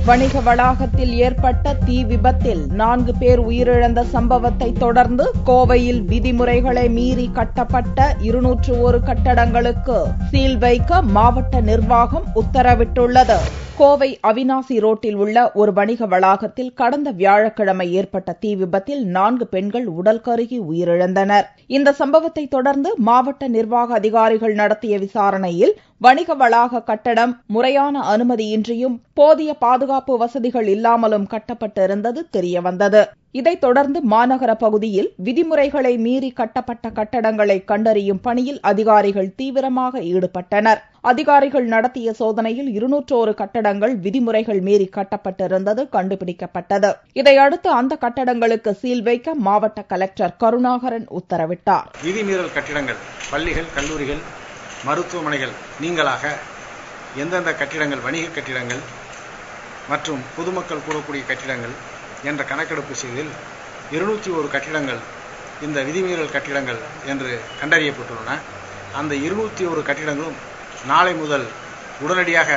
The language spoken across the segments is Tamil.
வணிக வளாகத்தில் ஏற்பட்ட தீ விபத்தில் 4 பேர் உயிரிழந்த சம்பவத்தை தொடர்ந்து கோவையில் விதிமுறைகளை மீறி கட்டப்பட்ட 201 கட்டடங்களுக்கு சீல் வைக்க மாவட்ட நிர்வாகம் உத்தரவிட்டுள்ளது. கோவை அவினாசி ரோட்டில் உள்ள ஒரு வணிக வளாகத்தில் கடந்த வியாழக்கிழமை ஏற்பட்ட தீ விபத்தில் 4 பெண்கள் உடல் கருகி உயிரிழந்தனர். இந்த சம்பவத்தை தொடர்ந்து மாவட்ட நிர்வாக அதிகாரிகள் நடத்திய விசாரணையில் வணிக வளாக கட்டடம் முறையான அனுமதியின்றியும் போதிய பாதுகாப்பு வசதிகள் இல்லாமலும் கட்டப்பட்டிருந்தது தெரியவந்தது. இதைத் தொடர்ந்து மாநகர பகுதியில் விதிமுறைகளை மீறி கட்டப்பட்ட கட்டடங்களை கண்டறியும் பணியில் அதிகாரிகள் தீவிரமாக ஈடுபட்டனர். அதிகாரிகள் நடத்திய சோதனையில் 201 கட்டடங்கள் விதிமுறைகள் மீறி கட்டப்பட்டிருந்தது கண்டுபிடிக்கப்பட்டது. இதையடுத்து அந்த கட்டடங்களுக்கு சீல் வைக்க மாவட்ட கலெக்டர் கருணாகரன் உத்தரவிட்டார். விதிமீறல் கட்டிடங்கள் பள்ளிகள், கல்லூரிகள், மருத்துவமனைகள் நீங்களாக எந்தெந்த கட்டிடங்கள் வணிக கட்டிடங்கள் மற்றும் பொதுமக்கள் கூடக்கூடிய கட்டிடங்கள் என்ற கணக்கெடுப்பு செய்தில் 201 கட்டிடங்கள் இந்த விதிமீறல் கட்டிடங்கள் என்று கண்டறியப்பட்டுள்ளன. அந்த 201 கட்டிடங்களும் நாளை முதல் உடனடியாக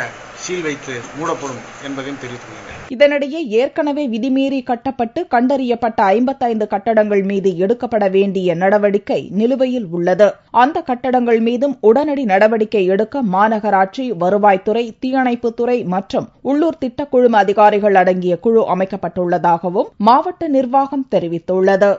சீல் வைத்து மூடப்படும் என்பதையும் தெரிவித்துள்ளனர். இதனிடையே ஏற்கனவே விதிமீறி கட்டப்பட்டு கண்டறியப்பட்ட 55 கட்டடங்கள் மீது எடுக்கப்பட வேண்டிய நடவடிக்கை நிலுவையில் உள்ளது. அந்த கட்டடங்கள் மீதும் உடனடி நடவடிக்கை எடுக்க மாநகராட்சி, வருவாய்த்துறை, தீயணைப்புத்துறை மற்றும் உள்ளூர் திட்டக்குழும அதிகாரிகள் அடங்கிய குழு அமைக்கப்பட்டுள்ளதாகவும் மாவட்ட நிர்வாகம் தெரிவித்துள்ளது.